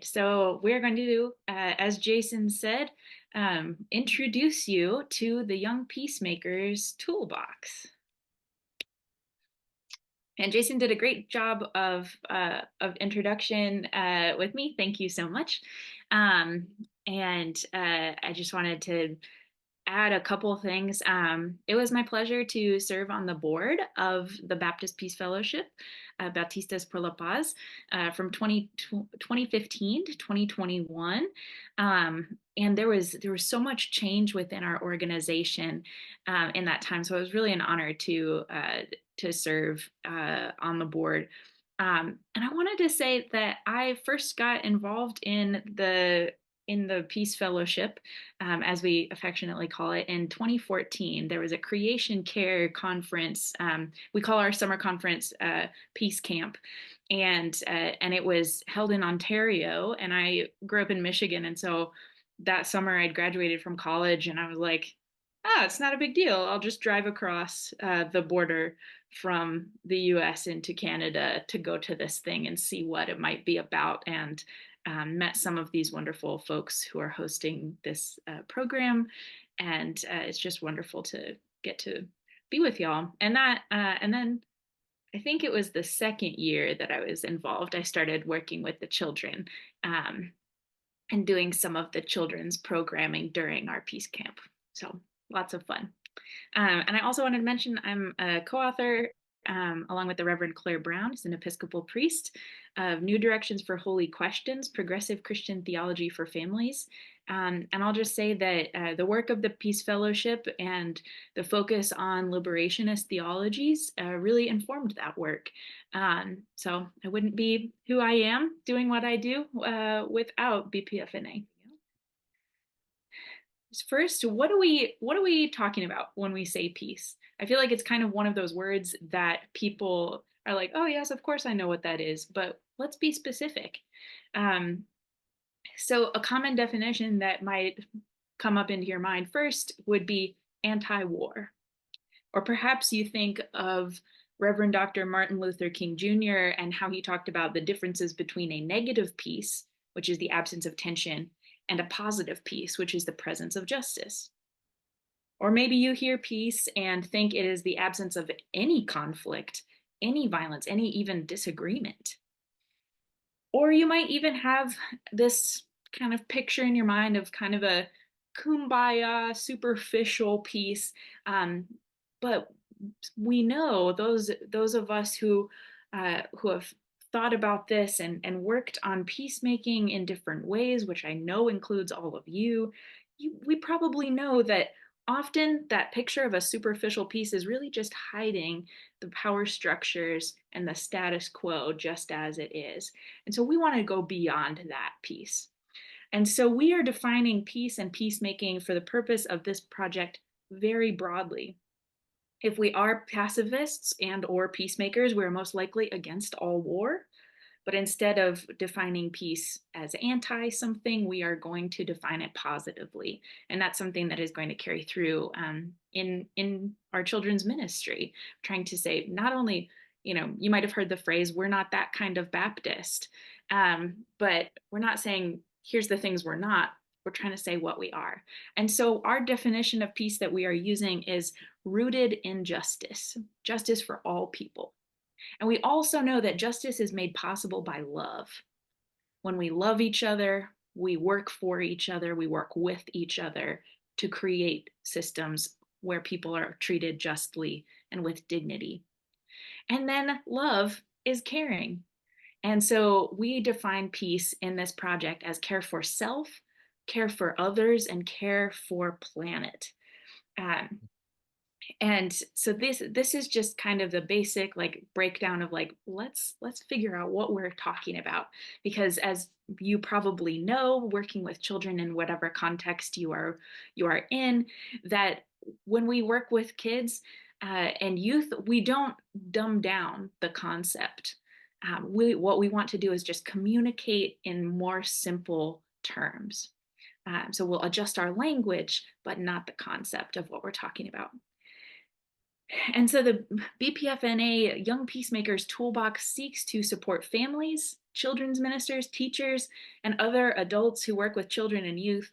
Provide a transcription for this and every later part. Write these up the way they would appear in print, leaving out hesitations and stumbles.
right, so we're going to do, as Jason said, introduce you to the Young Peacemakers Toolbox. And Jason did a great job of introduction with me. Thank you so much. I just wanted to add a couple things. It was my pleasure to serve on the board of the Baptist Peace Fellowship, Bautistas por la Paz, from 2015 to 2021. And there was so much change within our organization in that time. So it was really an honor to serve on the board. And I wanted to say that I first got involved in the Peace Fellowship, as we affectionately call it, in 2014. There was a Creation Care conference. We call our summer conference Peace Camp, and it was held in Ontario. And I grew up in Michigan, and so that summer I'd graduated from college, and I was like, it's not a big deal. I'll just drive across the border from the US into Canada to go to this thing and see what it might be about. And met some of these wonderful folks who are hosting this program. And it's just wonderful to get to be with y'all. And then I think it was the second year that I was involved. I started working with the children and doing some of the children's programming during our Peace Camp. So lots of fun. And I also wanted to mention I'm a co-author along with the Reverend Claire Brown, who's an Episcopal priest, of New Directions for Holy Questions, Progressive Christian Theology for Families. And I'll just say that the work of the Peace Fellowship and the focus on liberationist theologies really informed that work. So I wouldn't be who I am doing what I do without BPFNA. First, what are we talking about when we say peace? I feel like it's kind of one of those words that people are like, oh yes, of course I know what that is, but let's be specific. So a common definition that might come up into your mind first would be anti-war. Or perhaps you think of Reverend Dr. Martin Luther King Jr. and how he talked about the differences between a negative peace, which is the absence of tension, and a positive peace, which is the presence of justice. Or maybe you hear peace and think it is the absence of any conflict, any violence, any even disagreement. Or you might even have this kind of picture in your mind of kind of a kumbaya, superficial peace. But we know those of us who have thought about this and worked on peacemaking in different ways, which I know includes all of you, we probably know that often that picture of a superficial peace is really just hiding the power structures and the status quo just as it is. And so we want to go beyond that peace. And so we are defining peace and peacemaking for the purpose of this project very broadly. If we are pacifists and or peacemakers, we're most likely against all war. But instead of defining peace as anti something, we are going to define it positively. And that's something that is going to carry through in our children's ministry, trying to say not only, you might have heard the phrase, we're not that kind of Baptist, but we're not saying, here's the things we're not. We're trying to say what we are. And so our definition of peace that we are using is rooted in justice, justice for all people. And we also know that justice is made possible by love. When we love each other, we work for each other, we work with each other to create systems where people are treated justly and with dignity. And then love is caring. And so we define peace in this project as care for self, care for others, and care for planet. And so this is just kind of the basic breakdown of let's figure out what we're talking about, because as you probably know, working with children in whatever context you are in, that when we work with kids and youth, we don't dumb down the concept. What we want to do is just communicate in more simple terms. So we'll adjust our language, but not the concept of what we're talking about. And so the BPFNA Young Peacemakers Toolbox seeks to support families, children's ministers, teachers, and other adults who work with children and youth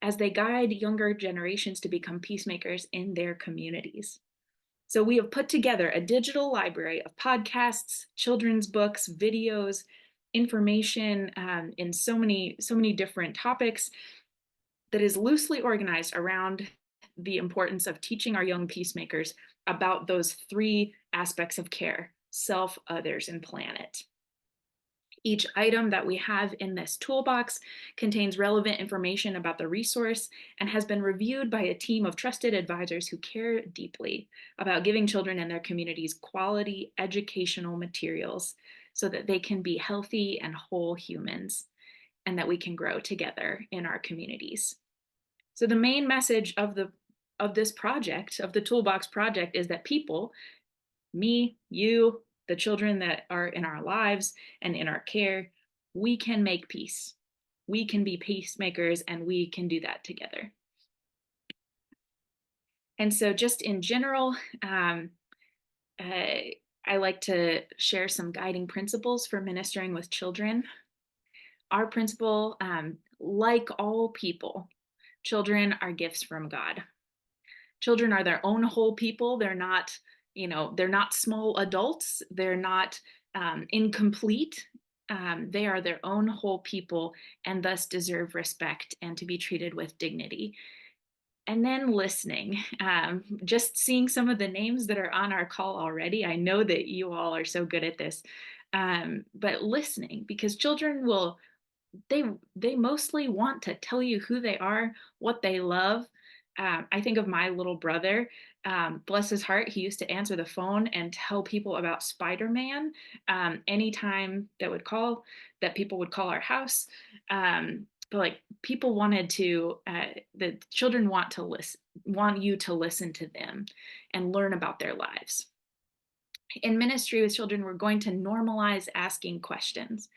as they guide younger generations to become peacemakers in their communities. So we have put together a digital library of podcasts, children's books, videos, information in so many different topics that is loosely organized around the importance of teaching our young peacemakers about those three aspects of care: self, others, and planet. Each item that we have in this toolbox contains relevant information about the resource and has been reviewed by a team of trusted advisors who care deeply about giving children and their communities quality educational materials so that they can be healthy and whole humans and that we can grow together in our communities. So the main message of this project, of the Toolbox project, is that people, me, you, the children that are in our lives and in our care, we can make peace. We can be peacemakers, and we can do that together. And so just in general, I like to share some guiding principles for ministering with children. Our principle, like all people, children are gifts from God. Children are their own whole people. They're not, they're not small adults. They're not incomplete. They are their own whole people and thus deserve respect and to be treated with dignity. And then listening, just seeing some of the names that are on our call already. I know that you all are so good at this, but listening, because children will, they mostly want to tell you who they are, what they love. I think of my little brother, bless his heart, he used to answer the phone and tell people about Spider-Man anytime that people would call our house. But like people wanted to, the children want you to listen to them and learn about their lives. In ministry with children, we're going to normalize asking questions.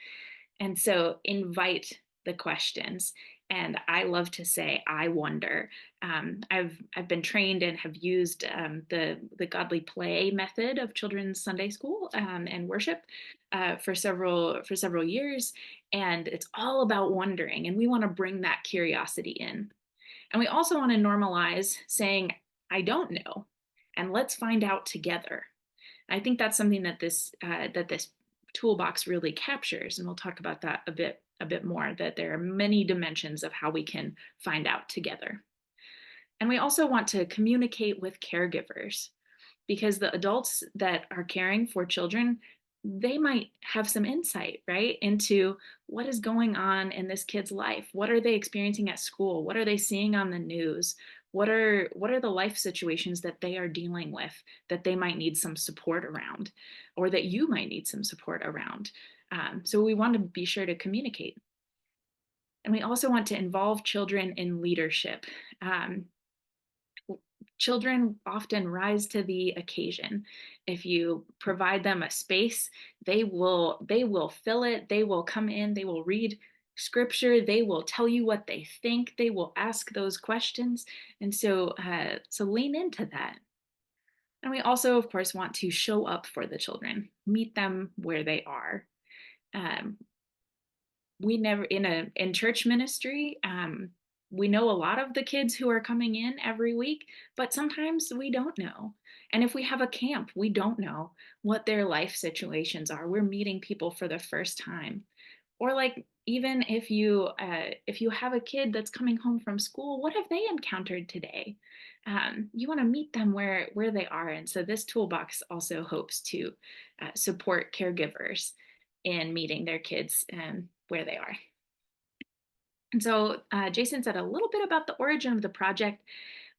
And so invite the questions. And I love to say, I wonder. I've been trained and have used the godly play method of children's Sunday school and worship for several years. And it's all about wondering. And we want to bring that curiosity in. And we also want to normalize saying, I don't know. And let's find out together. I think that's something that this toolbox really captures, and we'll talk about that a bit more, that there are many dimensions of how we can find out together. And we also want to communicate with caregivers, because the adults that are caring for children, they might have some insight, right, into what is going on in this kid's life. What are they experiencing at school? What are they seeing on the news? What are the life situations that they are dealing with that they might need some support around, or that you might need some support around? So we want to be sure to communicate. And we also want to involve children in leadership. Children often rise to the occasion. If you provide them a space, they will fill it. They will come in, they will read scripture, they will tell you what they think, they will ask those questions. And so lean into that. And we also, of course, want to show up for the children, meet them where they are. We never, in church ministry, we know a lot of the kids who are coming in every week, but sometimes we don't know. And if we have a camp, we don't know what their life situations are. We're meeting people for the first time. Or like, even if you have a kid that's coming home from school, what have they encountered today? You want to meet them where they are. And so this toolbox also hopes to support caregivers in meeting their kids where they are. And so Jason said a little bit about the origin of the project,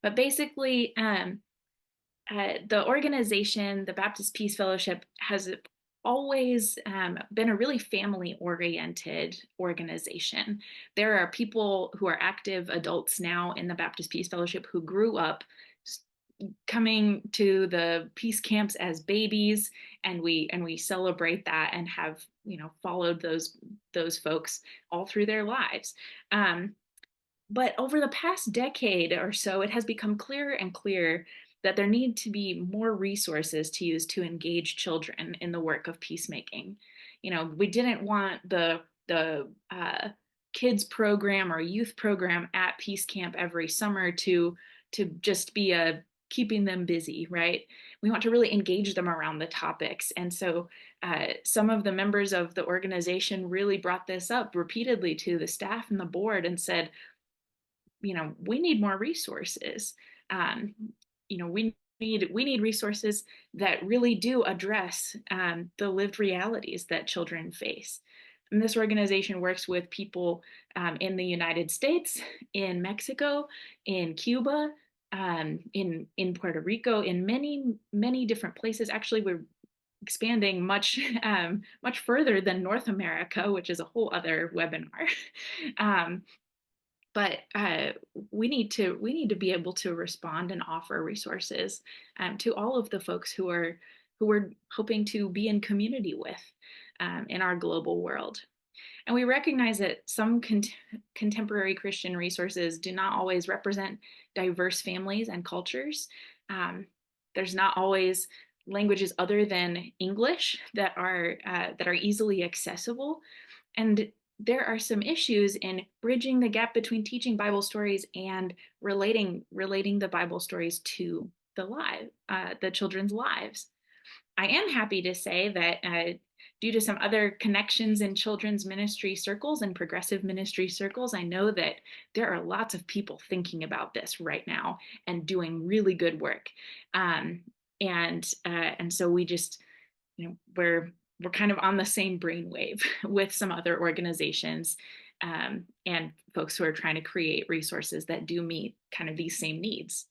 but basically the organization, the Baptist Peace Fellowship, has always been a really family-oriented organization. There are people who are active adults now in the Baptist Peace Fellowship who grew up coming to the peace camps as babies, and we celebrate that and have followed those folks all through their lives. But over the past decade or so, it has become clearer and clearer that there need to be more resources to use to engage children in the work of peacemaking. we didn't want the kids program or youth program at Peace Camp every summer to just be a keeping them busy, right? We want to really engage them around the topics. And so some of the members of the organization really brought this up repeatedly to the staff and the board and said, we need more resources. Um, we need resources that really do address the lived realities that children face. And this organization works with people in the United States, in Mexico, in Cuba, in Puerto Rico, in many different places. Actually, we're expanding much further than North America, which is a whole other webinar. But we need to be able to respond and offer resources to all of the folks who are hoping to be in community with in our global world. And we recognize that some contemporary Christian resources do not always represent diverse families and cultures. There's not always languages other than English that are easily accessible, and there are some issues in bridging the gap between teaching Bible stories and relating the Bible stories to the children's lives. I am happy to say that due to some other connections in children's ministry circles and progressive ministry circles, I know that there are lots of people thinking about this right now and doing really good work. And so we just, we're kind of on the same brainwave with some other organizations and folks who are trying to create resources that do meet kind of these same needs.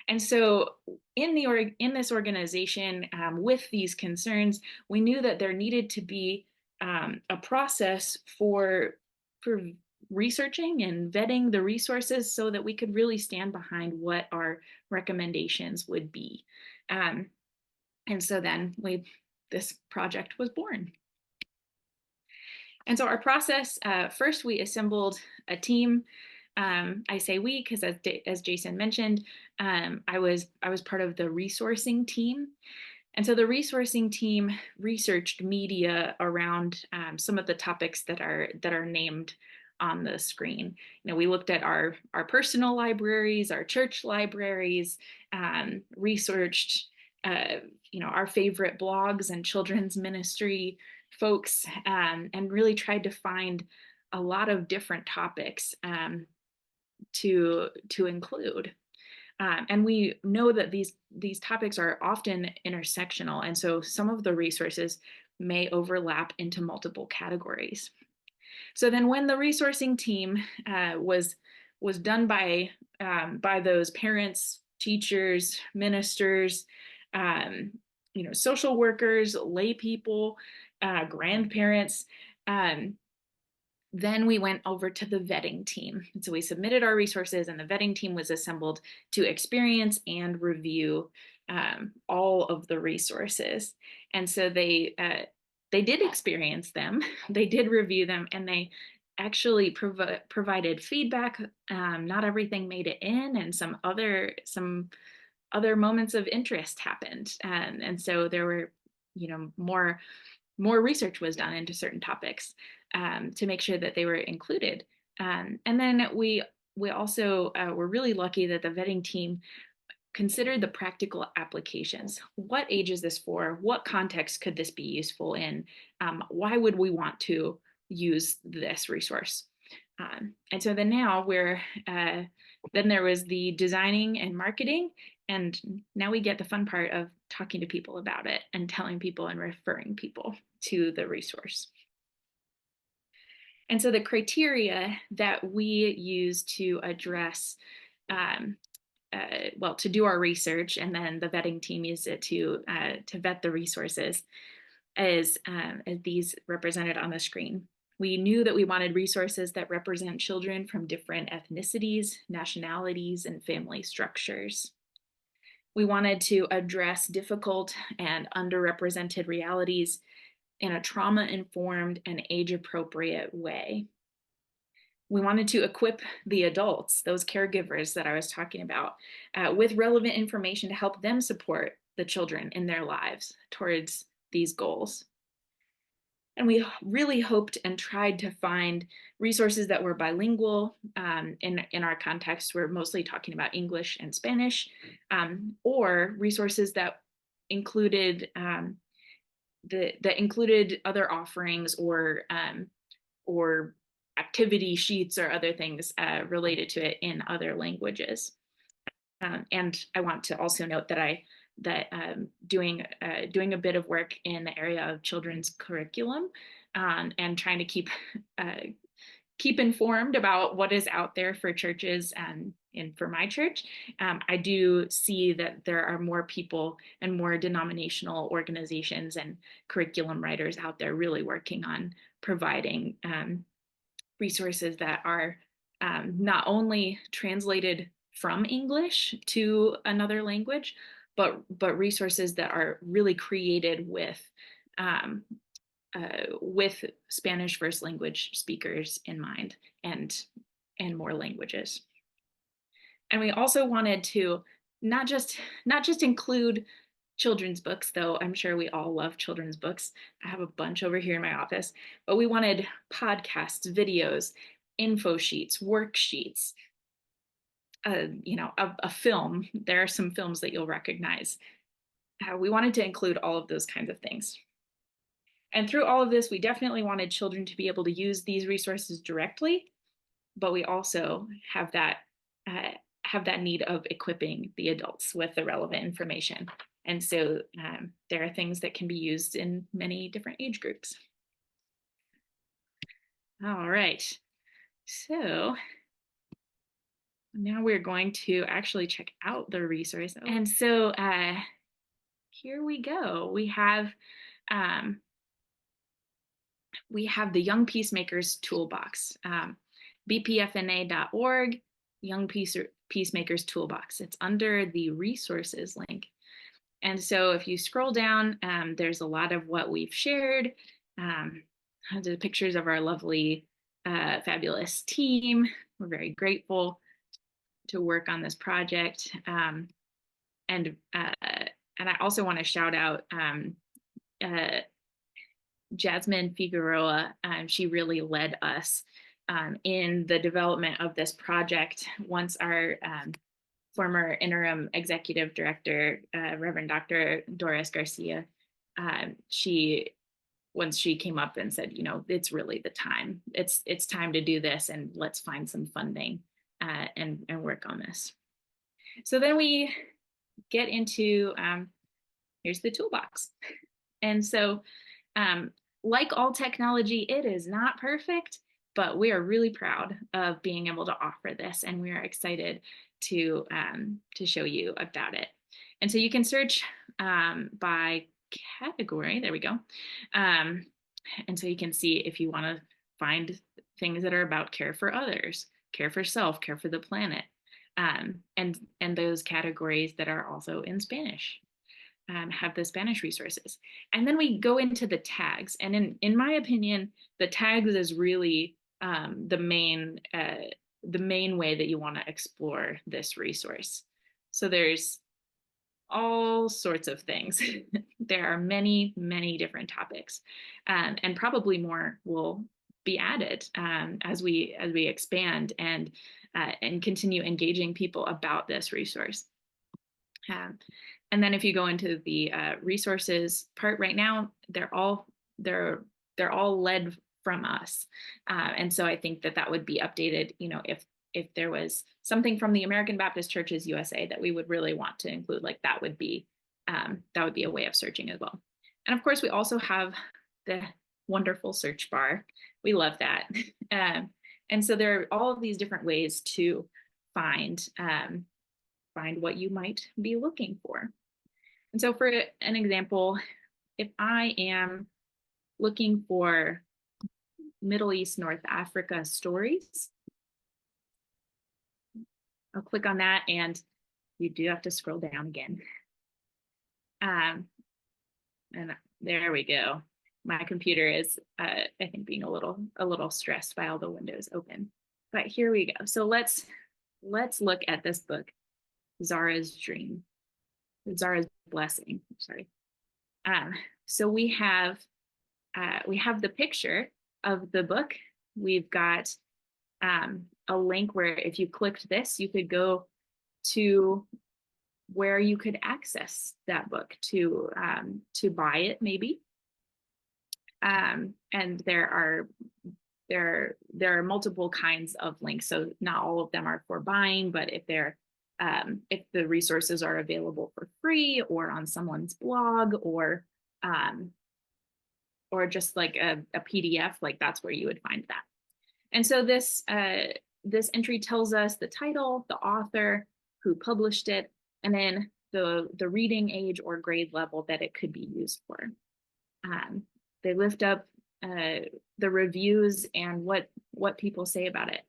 And so in this organization, with these concerns, we knew that there needed to be a process for researching and vetting the resources so that we could really stand behind what our recommendations would be. And so then this project was born. And so our process, first we assembled a team. I say we because as Jason mentioned, I was part of the resourcing team. And so the resourcing team researched media around some of the topics that are named on the screen. We looked at our personal libraries, our church libraries, researched our favorite blogs and children's ministry folks, and really tried to find a lot of different topics to include. And we know that these topics are often intersectional, and so some of the resources may overlap into multiple categories. So then when the resourcing team was done by those parents, teachers, ministers, social workers, lay people, grandparents, then we went over to the vetting team. And so we submitted our resources and the vetting team was assembled to experience and review all of the resources. And so they did experience them, they did review them, and they actually provided feedback. Not everything made it in, and some other moments of interest happened. And so there were, more research was done into certain topics to make sure that they were included. And then we also were really lucky that the vetting team considered the practical applications. What age is this for? What context could this be useful in? Why would we want to use this resource? And so then now then there was the designing and marketing, and now we get the fun part of talking to people about it and telling people and referring people to the resource. And so the criteria that we use to address, to do our research, and then the vetting team uses it to vet the resources, is these represented on the screen. We knew that we wanted resources that represent children from different ethnicities, nationalities, and family structures. We wanted to address difficult and underrepresented realities in a trauma-informed and age-appropriate way. We wanted to equip the adults, those caregivers that I was talking about, with relevant information to help them support the children in their lives towards these goals. And we really hoped and tried to find resources that were bilingual. In our context, we're mostly talking about English and Spanish, or resources that included that included other offerings or activity sheets or other things related to it in other languages. And I want to also note that doing a bit of work in the area of children's curriculum, and trying to keep informed about what is out there for churches and for my church. I do see that there are more people and more denominational organizations and curriculum writers out there really working on providing resources that are not only translated from English to another language, but resources that are really created with Spanish first language speakers in mind, and more languages. And we also wanted to not just include children's books, though I'm sure we all love children's books. I have a bunch over here in my office, but we wanted podcasts, videos, info sheets, worksheets, a film. There are some films that you'll recognize. We wanted to include all of those kinds of things. And through all of this, we definitely wanted children to be able to use these resources directly, but we also have that need of equipping the adults with the relevant information. And so there are things that can be used in many different age groups. All right, so now we're going to actually check out the resource. And so here we go. We have the Young Peacemakers Toolbox, BPFNA.org, Young Peacemakers Toolbox. It's under the resources link. And so if you scroll down, there's a lot of what we've shared, the pictures of our lovely, fabulous team. We're very grateful to work on this project. And I also want to shout out Jasmine Figueroa. She really led us in the development of this project. Once our former interim executive director, Reverend Dr. Doris Garcia, once she came up and said, it's really the time. It's time to do this, and let's find some funding and work on this. So then we get into, here's the toolbox. And so like all technology, it is not perfect, but we are really proud of being able to offer this, and we are excited to show you about it. And so you can search by category. There we go. And so you can see if you want to find things that are about care for others, care for self, care for the planet, and those categories that are also in Spanish. Have the Spanish resources. And then we go into the tags. And in my opinion, the tags is really the main way that you want to explore this resource. So there's all sorts of things. There are many, many different topics, and probably more will be added as we expand and continue engaging people about this resource. And then if you go into the resources part right now, they're all led from us. And so I think that would be updated, if there was something from the American Baptist Churches USA that we would really want to include, like that would be a way of searching as well. And of course, we also have the wonderful search bar. We love that. And so there are all of these different ways to find what you might be looking for. And so for an example, if I am looking for Middle East, North Africa stories, I'll click on that, and you do have to scroll down again. And there we go. My computer is, I think, being a little stressed by all the windows open. But here we go. So let's look at this book, Zara's Dream. Zara's Blessing, sorry. So we have we have the picture of the book. We've got a link where if you clicked this, you could go to where you could access that book to buy it, maybe. And there are multiple kinds of links, so not all of them are for buying, but if the resources are available for free or on someone's blog or just like a PDF, like that's where you would find that. And so this entry tells us the title, the author, who published it, and then the reading age or grade level that it could be used for. They lift up the reviews and what people say about it,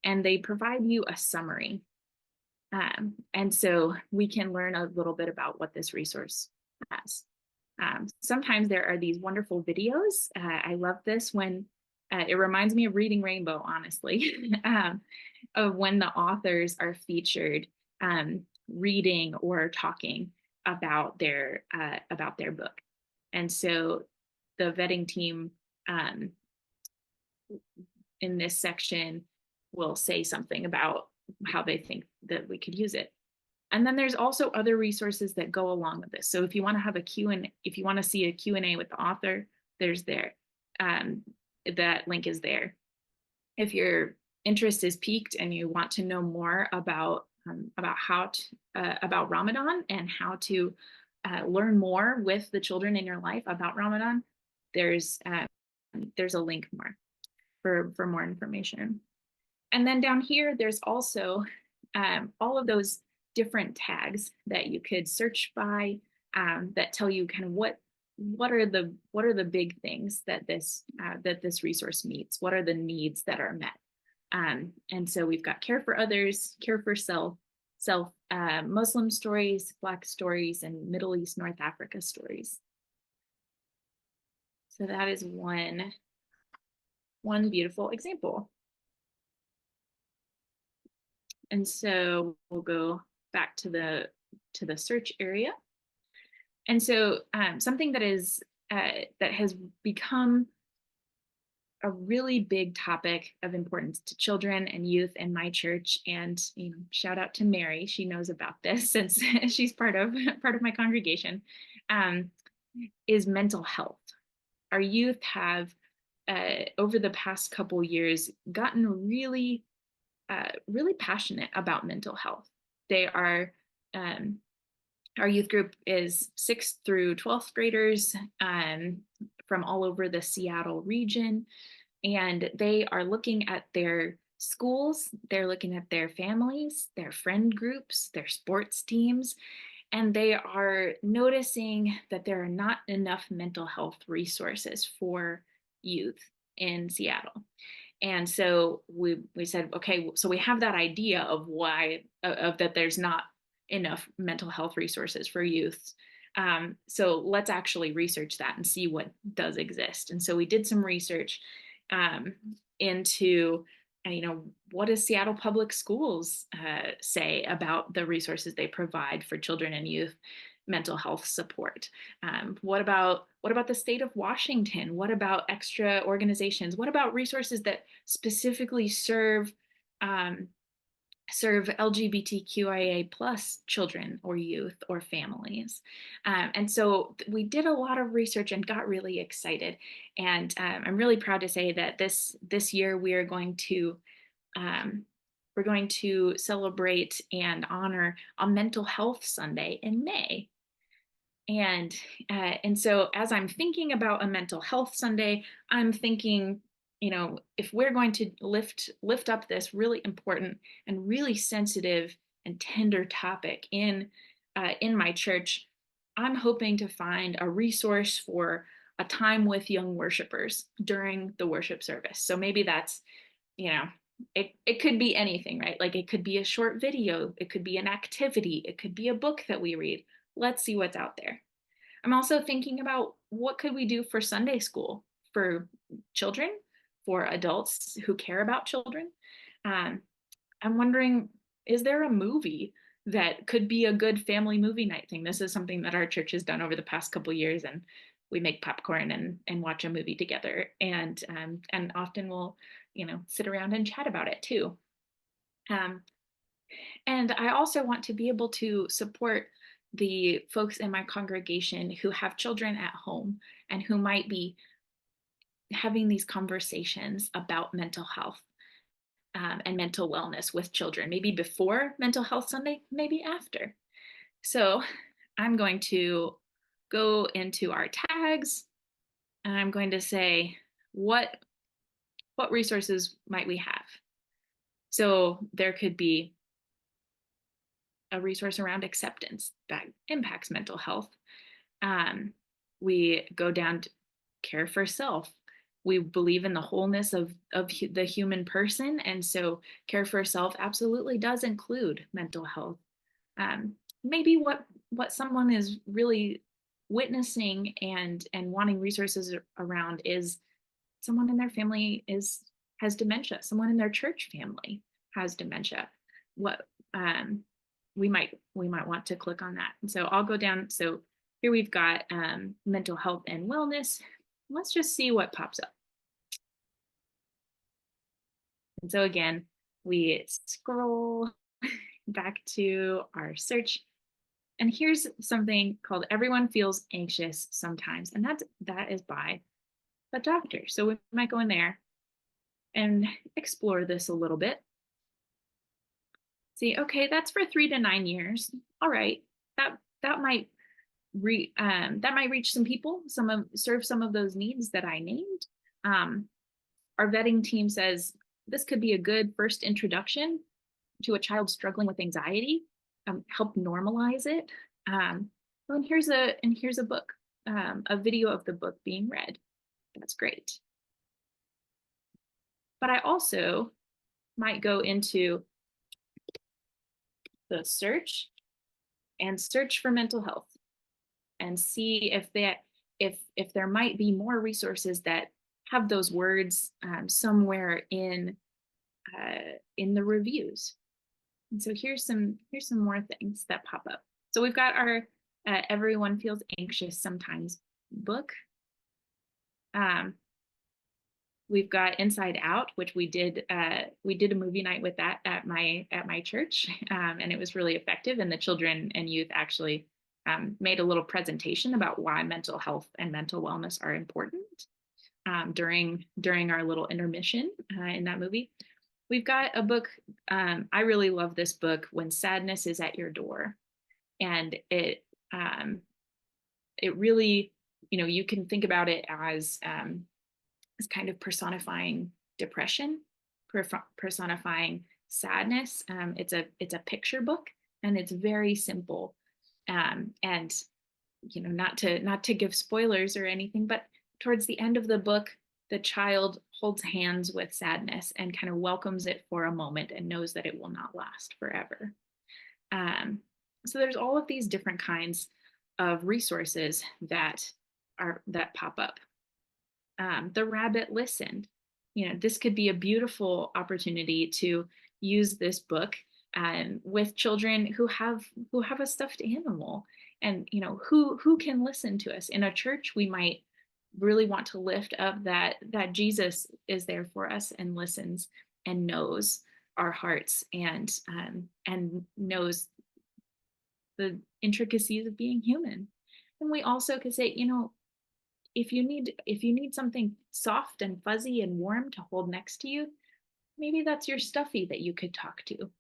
and they provide you a summary. And so we can learn a little bit about what this resource has. Sometimes there are these wonderful videos. I love this when it reminds me of Reading Rainbow, honestly, of when the authors are featured reading or talking about their book. And so the vetting team in this section will say something about how they think that we could use it. And then there's also other resources that go along with this. So if you want to have if you want to see a Q&A with the author, there's there. That link is there. If your interest is piqued and you want to know more about about Ramadan and how to learn more with the children in your life about Ramadan, there's a link for more information. And then down here, there's also all of those different tags that you could search by that tell you kind of what are the big things that this resource meets. What are the needs that are met? And so we've got care for others, care for self, Muslim stories, Black stories, and Middle East, North Africa stories. So that is one beautiful example. And so we'll go back to the search area. And so something that has become a really big topic of importance to children and youth in my church, and shout out to Mary, she knows about this since she's part of my congregation, is mental health. Our youth have over the past couple years gotten really passionate about mental health. They are our youth group is 6th through 12th graders from all over the Seattle region, and they are looking at their schools, they're looking at their families, their friend groups, their sports teams, and they are noticing that there are not enough mental health resources for youth in Seattle. And so we said, okay, so we have that idea of why that there's not enough mental health resources for youth. So let's actually research that and see what does exist. And so we did some research into, what does Seattle Public Schools say about the resources they provide for children and youth mental health support? What about the state of Washington? What about extra organizations? What about resources that specifically serve LGBTQIA plus children or youth or families? And so we did a lot of research and got really excited. And I'm really proud to say that this year we are going to celebrate and honor a mental health Sunday in May. And so as I'm thinking about a mental health Sunday, I'm thinking, if we're going to lift up this really important and really sensitive and tender topic in my church, I'm hoping to find a resource for a time with young worshipers during the worship service. So maybe that's, it could be anything, right? Like it could be a short video, it could be an activity, it could be a book that we read. Let's see what's out there. I'm also thinking about what could we do for Sunday school for children, for adults who care about children. I'm wondering, is there a movie that could be a good family movie night thing? This is something that our church has done over the past couple of years, and we make popcorn and watch a movie together, and often we'll, sit around and chat about it too. Um, and I also want to be able to support the folks in my congregation who have children at home and who might be having these conversations about mental health and mental wellness with children, maybe before Mental Health Sunday, maybe after. So I'm going to go into our tags and I'm going to say, what resources might we have? So there could be a resource around acceptance that impacts mental health. We go down to care for self. We believe in the wholeness of the human person. And so care for self absolutely does include mental health. Maybe what someone is really witnessing and wanting resources around is someone in their family has dementia. Someone in their church family has dementia. What we might want to click on that. And so I'll go down. So here we've got mental health and wellness. Let's just see what pops up. And so again, we scroll back to our search. And here's something called Everyone Feels Anxious Sometimes. And that is by a doctor. So we might go in there and explore this a little bit. See, okay, that's for 3 to 9 years. All right, that might reach some people, serve some of those needs that I named. Our vetting team says this could be a good first introduction to a child struggling with anxiety, help normalize it. And here's a book, a video of the book being read. That's great. But I also might go into the search and search for mental health and see if there might be more resources that have those words somewhere in the reviews. And so here's some more things that pop up. So we've got our Everyone Feels Anxious Sometimes book. We've got Inside Out, which we did a movie night with that at my church, and it was really effective. And the children and youth actually made a little presentation about why mental health and mental wellness are important during our little intermission in that movie. We've got a book. I really love this book, When Sadness is at Your Door, and it really, you can think about it as kind of personifying depression, personifying sadness. It's a picture book, and it's very simple. And not to give spoilers or anything, but towards the end of the book, the child holds hands with sadness and kind of welcomes it for a moment and knows that it will not last forever. So there's all of these different kinds of resources that pop up. The rabbit listened. This could be a beautiful opportunity to use this book with children who have a stuffed animal, and who can listen to us. In a church, we might really want to lift up that Jesus is there for us and listens and knows our hearts and knows the intricacies of being human. And we also could say, if you need something soft and fuzzy and warm to hold next to you, maybe that's your stuffy that you could talk to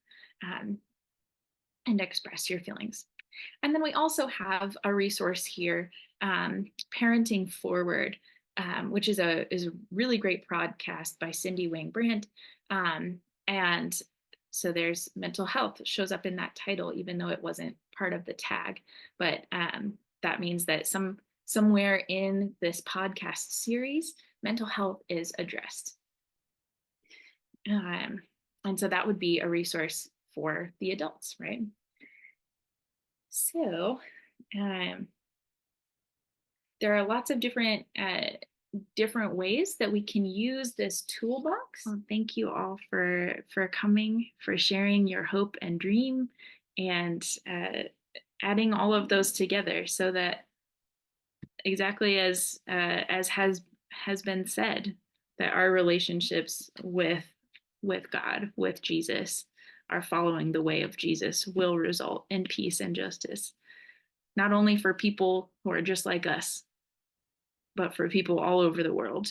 and express your feelings. And then we also have a resource here, Parenting Forward, which is a really great podcast by Cindy Wang Brandt. And so there's mental health shows up in that title, even though it wasn't part of the tag. But that means that somewhere in this podcast series, mental health is addressed. And so that would be a resource for the adults, right? So there are lots of different ways that we can use this toolbox. Well, thank you all for coming, for sharing your hope and dream, and adding all of those together so that exactly as has been said, that our relationships with God, with Jesus, are following the way of Jesus will result in peace and justice, not only for people who are just like us, but for people all over the world.